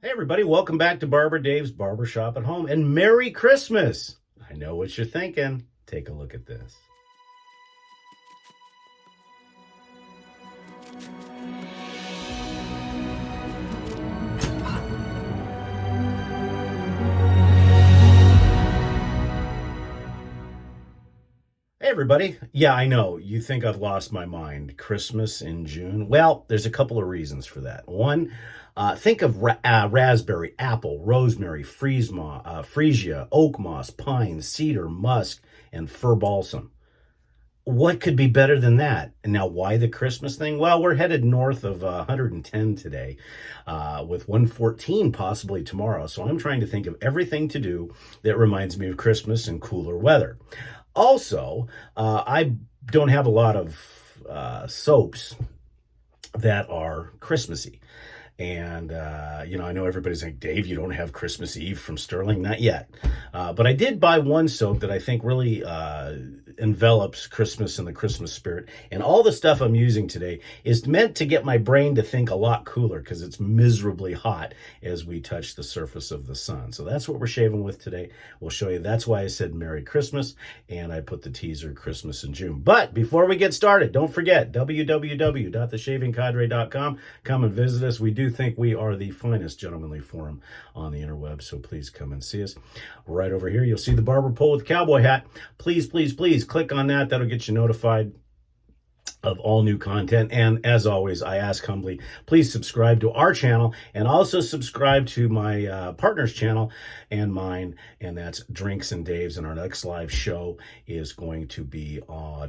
Hey everybody, welcome back to Barber Dave's Barbershop at Home, and Merry Christmas! I know what you're thinking. Take a look at this. Hey everybody. Yeah, I know, you think I've lost my mind. Christmas in June? Well, there's a couple of reasons for that. One, think of raspberry, apple, rosemary, freesia, oak moss, pine, cedar, musk, and fir balsam. What could be better than that? And now, why the Christmas thing? Well, we're headed north of 110 today, with 114 possibly tomorrow. So I'm trying to think of everything to do that reminds me of Christmas and cooler weather. Also, I don't have a lot of soaps that are Christmassy. And, I know everybody's like, Dave, you don't have Christmas Eve from Sterling? Not yet. But I did buy one soap that I think really envelops Christmas and the Christmas spirit. And all the stuff I'm using today is meant to get my brain to think a lot cooler because it's miserably hot as we touch the surface of the sun. So that's what we're shaving with today. We'll show you. That's why I said Merry Christmas. And I put the teaser Christmas in June. But before we get started, don't forget www.theshavingcadre.com. Come and visit us. We do think we are the finest gentlemanly forum on the interweb, so please come and see us. Right over here, you'll see the barber pole with the cowboy hat. Please, please, please click on that. That'll get you notified of all new content. And as always, I ask humbly, please subscribe to our channel and also subscribe to my partner's channel and mine, and that's Drinks and Dave's. And our next live show is going to be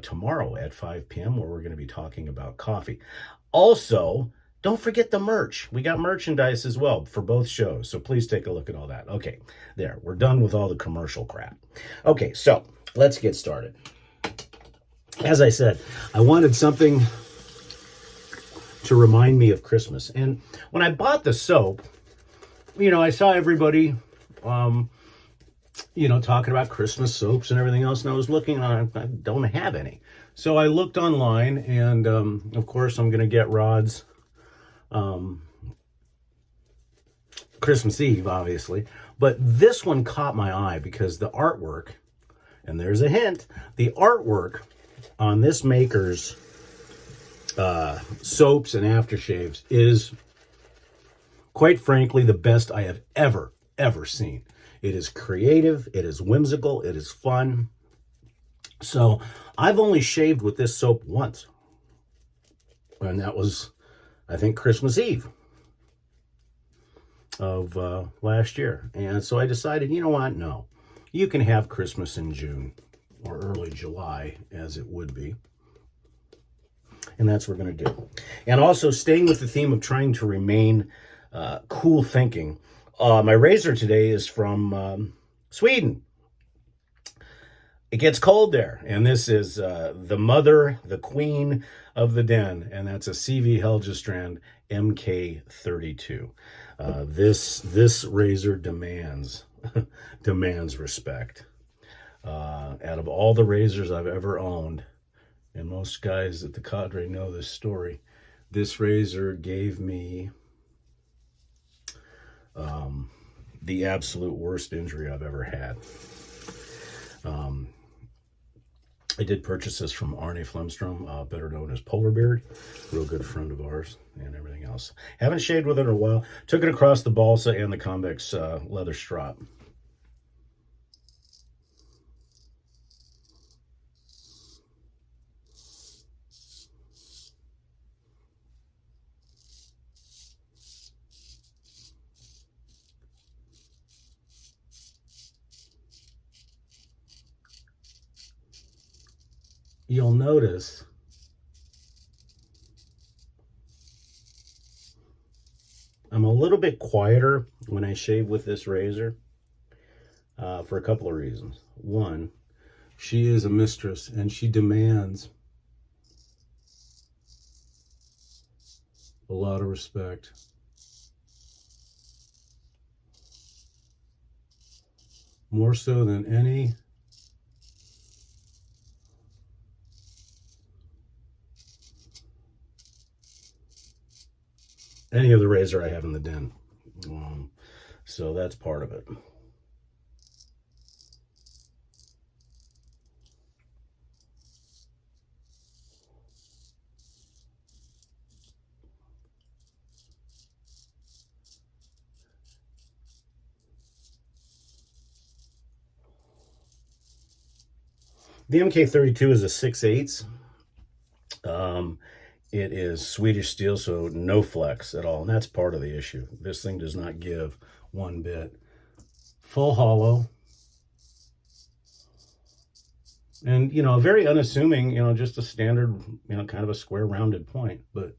tomorrow at 5 p.m. where we're going to be talking about coffee. Also, don't forget the merch. We got merchandise as well for both shows, so please take a look at all that. Okay, there. We're done with all the commercial crap. Okay, so let's get started. As I said, I wanted something to remind me of Christmas. And when I bought the soap, I saw everybody, talking about Christmas soaps and everything else, and I was looking on, I don't have any. So I looked online, and of course, I'm going to get Rod's Christmas Eve, obviously, but this one caught my eye because the artwork, and there's a hint, the artwork on this maker's soaps and aftershaves is, quite frankly, the best I have ever seen. It is creative, it is whimsical, it is fun. So I've only shaved with this soap once, and that was, I think, Christmas Eve of last year. And so I decided, you know what? No, you can have Christmas in June or early July, as it would be. And that's what we're going to do. And also, staying with the theme of trying to remain cool thinking, my razor today is from Sweden. It gets cold there, and this is the mother, the queen of the den, and that's a CV Helgestrand MK32. This razor demands respect. Out of all the razors I've ever owned, and most guys at the cadre know this story, this razor gave me the absolute worst injury I've ever had. I did purchase this from Arne Flemstrom, better known as Polar Beard, real good friend of ours, and everything else. Haven't shaved with it in a while. Took it across the balsa and the convex leather strap. You'll notice I'm a little bit quieter when I shave with this razor for a couple of reasons. One, she is a mistress and she demands a lot of respect. More so than any other razor I have in the den. Um, so that's part of it. The MK32 is a 6/8. Um, it is Swedish steel, so no flex at all. And that's part of the issue. This thing does not give one bit. Full hollow. And, very unassuming, just a standard, kind of a square rounded point. But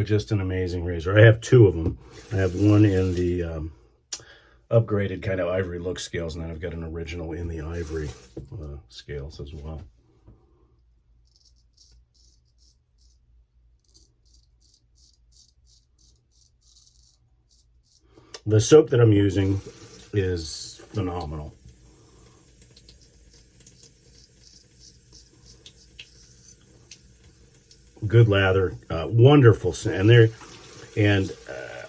just an amazing razor. I have two of them. I have one in the upgraded kind of ivory look scales, and then I've got an original in the ivory scales as well. The soap that I'm using is phenomenal. Good lather, wonderful scent, and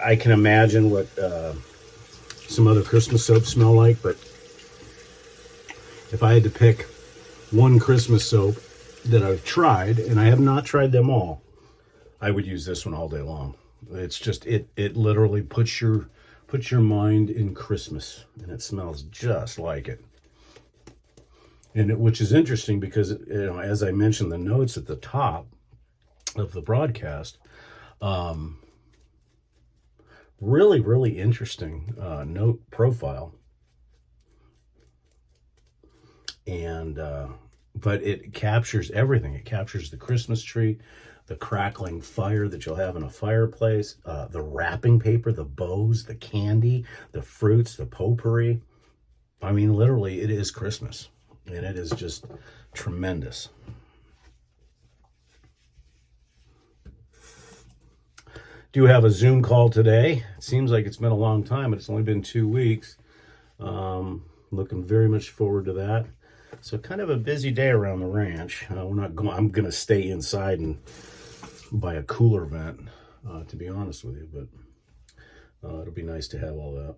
I can imagine what some other Christmas soaps smell like, but if I had to pick one Christmas soap that I've tried, and I have not tried them all, I would use this one all day long. It's just it literally puts your mind in Christmas, and it smells just like it. And which is interesting because as I mentioned, the notes at the top of the broadcast, really, really interesting note profile. And but it captures everything. It captures the Christmas tree, the crackling fire that you'll have in a fireplace, the wrapping paper, the bows, the candy, the fruits, the potpourri. I mean, literally, it is Christmas, and it is just tremendous. Do have a Zoom call today. It seems like it's been a long time, but it's only been 2 weeks. Looking very much forward to that. So kind of a busy day around the ranch. I'm going to stay inside and buy a cooler vent, to be honest with you, but it'll be nice to have all that.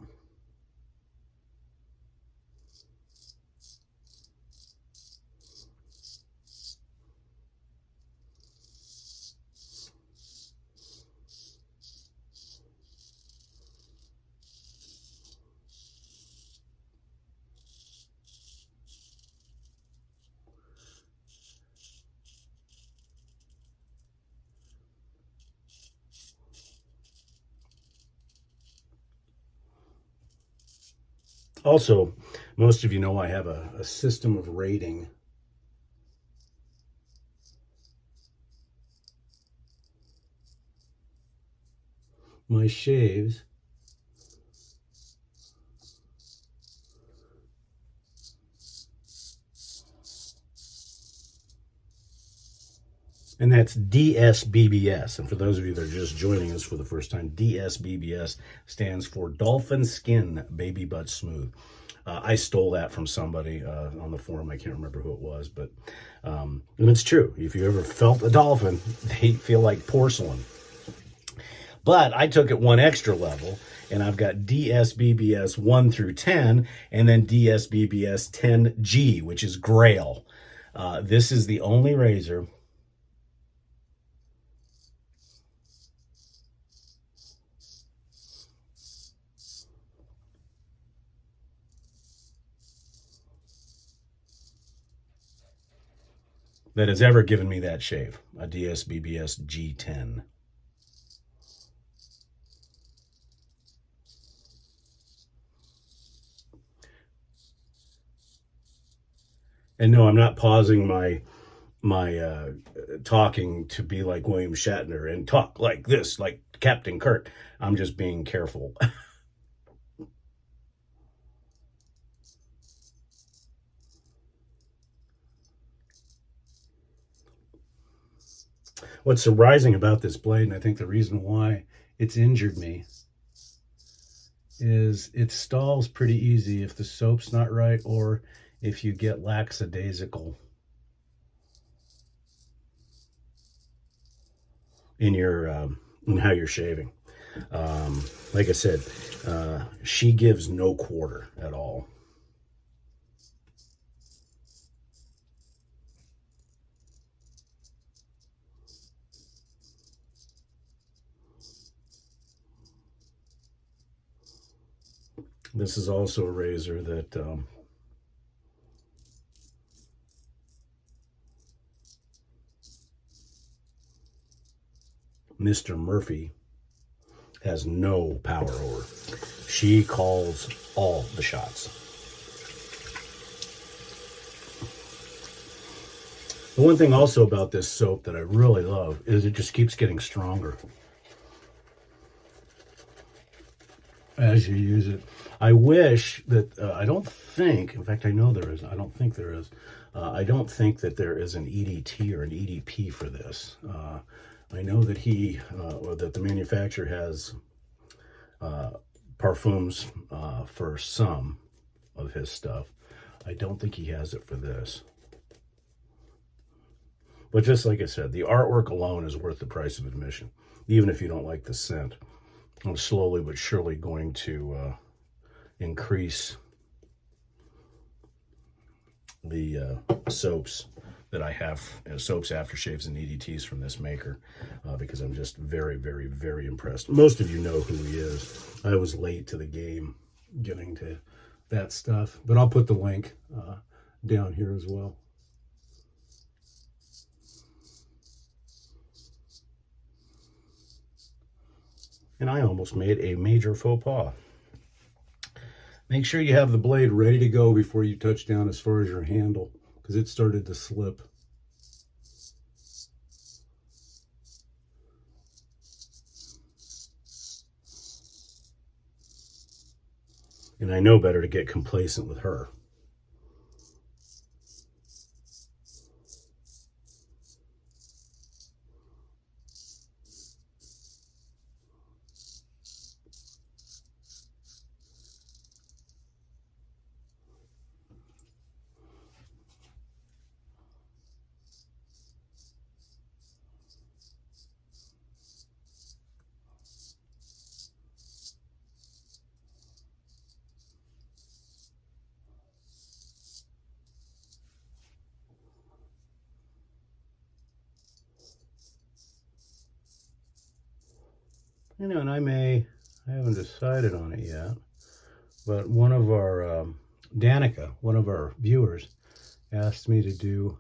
Also, most of you know I have a system of rating my shaves and that's DSBBS. And for those of you that are just joining us for the first time, DSBBS stands for Dolphin Skin Baby Butt Smooth. I stole that from somebody on the forum. I can't remember who it was, but and it's true. If you ever felt a dolphin, they feel like porcelain. But I took it one extra level, and I've got DSBBS 1 through 10, and then DSBBS 10G, which is Grail. This is the only razor that has ever given me that shave, a DSBBS G10. And no, I'm not pausing my talking to be like William Shatner and talk like this, like Captain Kirk. I'm just being careful. What's surprising about this blade, and I think the reason why it's injured me, is it stalls pretty easy if the soap's not right or if you get lackadaisical. in your in how you're shaving. Like I said, she gives no quarter at all. This is also a razor that Mr. Murphy has no power over. She calls all the shots. The one thing also about this soap that I really love is it just keeps getting stronger as you use it. I wish that, I don't think, in fact, I know there is, I don't think there is, I don't think that there is an EDT or an EDP for this. I know that or that the manufacturer has parfums for some of his stuff. I don't think he has it for this. But just like I said, the artwork alone is worth the price of admission, even if you don't like the scent. I'm slowly but surely going to increase the soaps that I have, soaps, aftershaves, and EDTs from this maker, because I'm just very, very, very impressed. Most of you know who he is. I was late to the game getting to that stuff, but I'll put the link down here as well. And I almost made a major faux pas. Make sure you have the blade ready to go before you touch down as far as your handle, because it started to slip. And I know better to get complacent with her. You know, and I haven't decided on it yet, but one of our, Danica, one of our viewers, asked me to do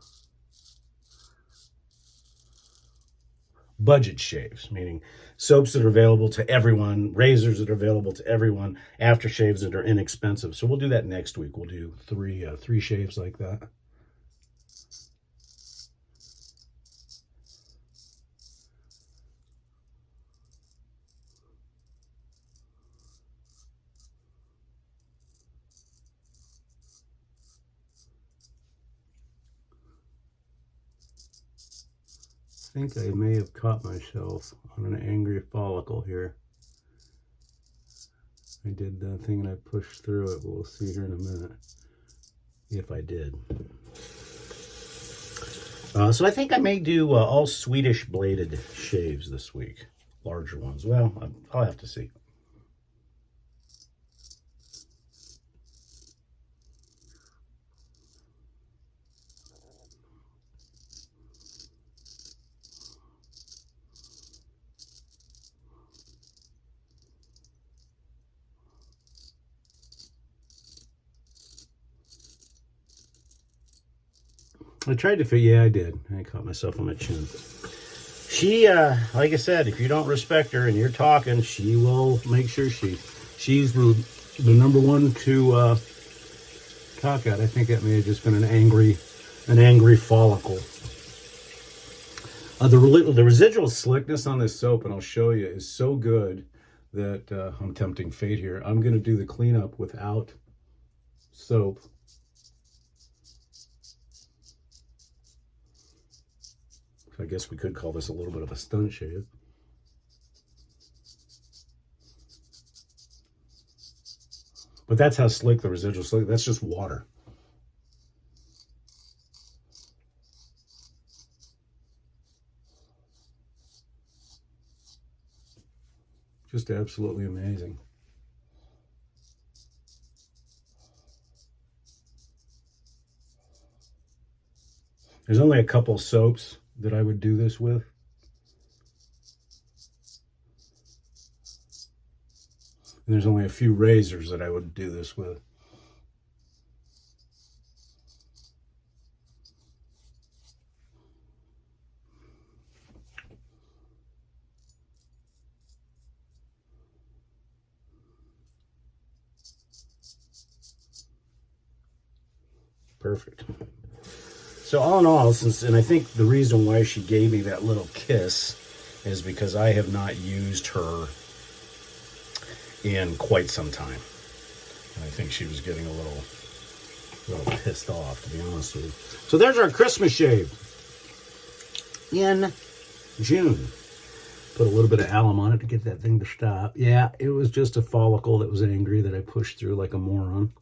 budget shaves, meaning soaps that are available to everyone, razors that are available to everyone, aftershaves that are inexpensive. So we'll do that next week. We'll do three shaves like that. I think I may have caught myself on an angry follicle here. I did that thing and I pushed through it, but we'll see here in a minute if I did. So I think I may do all Swedish bladed shaves this week. Larger ones. Well, I'll have to see. I tried to figure, yeah, I did. I caught myself on my chin. She, like I said, if you don't respect her and you're talking, she will make sure she's the number one to talk at. I think that may have just been an angry follicle. The residual slickness on this soap, and I'll show you, is so good that I'm tempting fate here. I'm going to do the cleanup without soap. I guess we could call this a little bit of a stunt shave. But that's how slick the residual slick. That's just water. Just absolutely amazing. There's only a couple soaps that I would do this with. And there's only a few razors that I would do this with. Perfect. So all in all, and I think the reason why she gave me that little kiss is because I have not used her in quite some time. And I think she was getting a little pissed off, to be honest with you. So there's our Christmas shave in June. Put a little bit of alum on it to get that thing to stop. Yeah, it was just a follicle that was angry that I pushed through like a moron.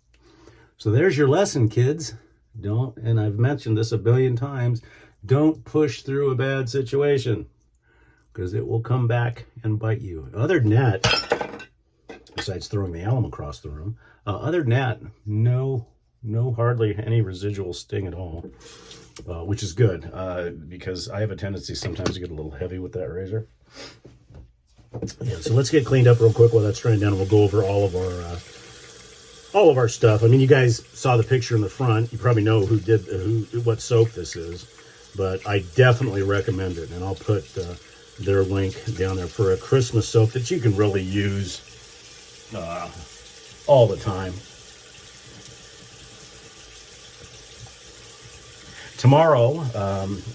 So there's your lesson, kids. Don't, and I've mentioned this a billion times, don't push through a bad situation because it will come back and bite you. Other than that, besides throwing the alum across the room, other than that, no hardly any residual sting at all, which is good because I have a tendency sometimes to get a little heavy with that razor. Yeah, so let's get cleaned up real quick while that's drying down, and we'll go over all of our stuff. I mean, you guys saw the picture in the front. You probably know what soap this is, but I definitely recommend it, and I'll put their link down there for a Christmas soap that you can really use all the time. Tomorrow,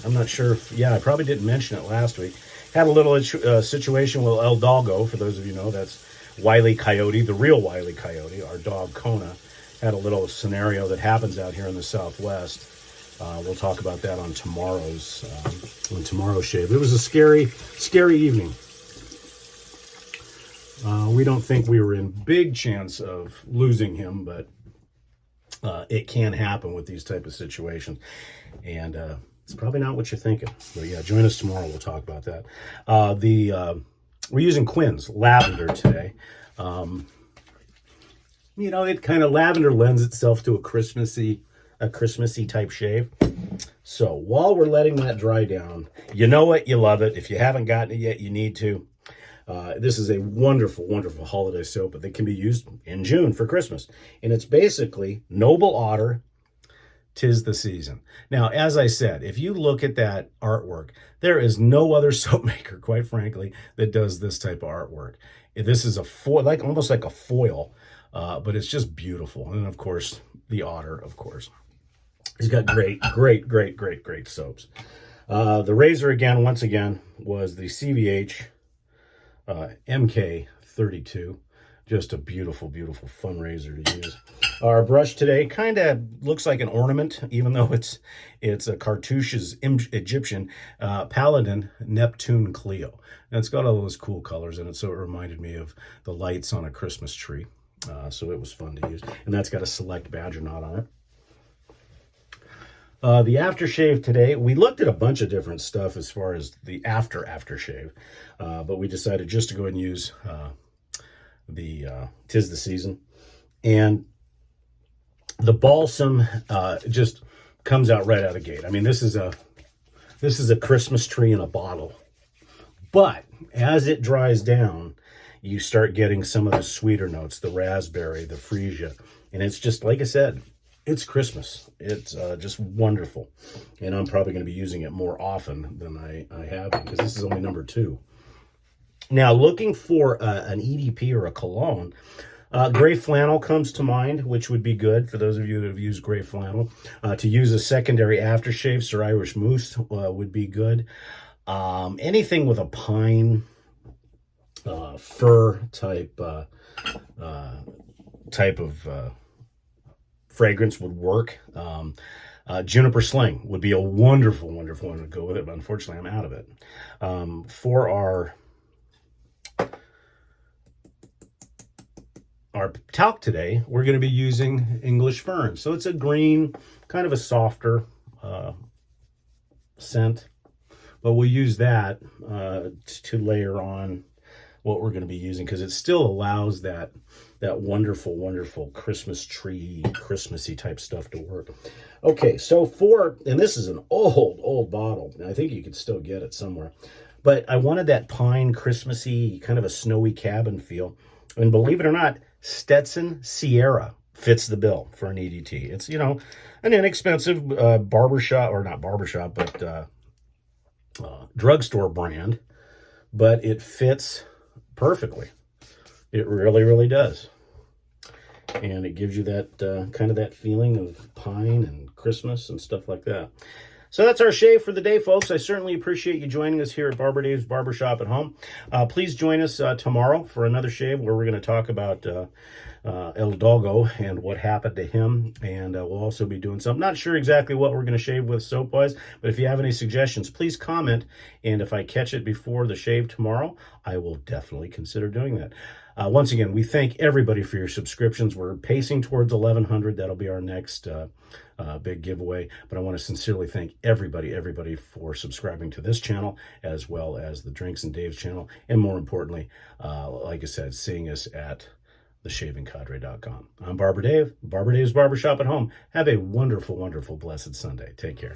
I'm not sure I probably didn't mention it last week. Had a little situation with El Doggo. For those of you who know, that's Wile E. Coyote, the real Wile E. Coyote. Our dog Kona had a little scenario that happens out here in the Southwest. We'll talk about that on tomorrow's shave. It was a scary evening. We don't think we were in big chance of losing him, but it can happen with these type of situations, and it's probably not what you're thinking. But yeah, join us tomorrow. We'll talk about that. We're using Quinn's lavender today. It kind of lavender lends itself to a Christmassy type shave. So while we're letting that dry down, you know it, you love it. If you haven't gotten it yet, you need to. This is a wonderful, wonderful holiday soap that can be used in June for Christmas. And it's basically Noble Otter, 'Tis the Season. Now, as I said, if you look at that artwork, there is no other soap maker, quite frankly, that does this type of artwork. This is a foil, almost like a foil, but it's just beautiful. And of course, the otter, of course. He's got great soaps. The razor, once again, was the CVH MK32. Just a beautiful, beautiful fun razor to use. Our brush today kind of looks like an ornament, even though it's a Cartouche's Egyptian Paladin Neptune Clio. And it's got all those cool colors in it, so it reminded me of the lights on a Christmas tree. So it was fun to use. And that's got a select badger knot on it. The aftershave today, we looked at a bunch of different stuff as far as the aftershave, but we decided just to go ahead and use the 'Tis the Season. And the balsam just comes out right out of the gate. I mean, this is a Christmas tree in a bottle. But as it dries down, you start getting some of the sweeter notes, the raspberry, the freesia. And it's just, like I said, it's Christmas. It's just wonderful. And I'm probably going to be using it more often than I have, because this is only number 2. Now, looking for an EDP or a cologne, gray flannel comes to mind, which would be good for those of you that have used gray flannel. To use a secondary aftershave, Sir Irish Moose would be good. Anything with a pine, fir type of fragrance would work. Juniper Sling would be a wonderful, wonderful one to go with it, but unfortunately I'm out of it. For our talc today, we're going to be using English Fern. So it's a green, kind of a softer scent, but we'll use that to layer on what we're going to be using, because it still allows that wonderful, wonderful Christmas tree, Christmassy type stuff to work. Okay, so and this is an old bottle, and I think you could still get it somewhere, but I wanted that pine Christmassy, kind of a snowy cabin feel. And believe it or not, Stetson Sierra fits the bill for an EDT. It's, an inexpensive barbershop, or not barbershop, but drugstore brand, but it fits perfectly. It really, really does. And it gives you that kind of that feeling of pine and Christmas and stuff like that. So that's our shave for the day, folks. I certainly appreciate you joining us here at Barber Dave's Barbershop at Home. Please join us tomorrow for another shave where we're going to talk about El Doggo and what happened to him. And we'll also be doing something. Not sure exactly what we're going to shave with soap-wise, but if you have any suggestions, please comment. And if I catch it before the shave tomorrow, I will definitely consider doing that. Once again, we thank everybody for your subscriptions. We're pacing towards 1,100. That'll be our next big giveaway. But I want to sincerely thank everybody for subscribing to this channel, as well as the Drinks and Dave's channel. And more importantly, like I said, seeing us at theshavingcadre.com. I'm Barber Dave, Barber Dave's Barbershop at Home. Have a wonderful, wonderful, blessed Sunday. Take care.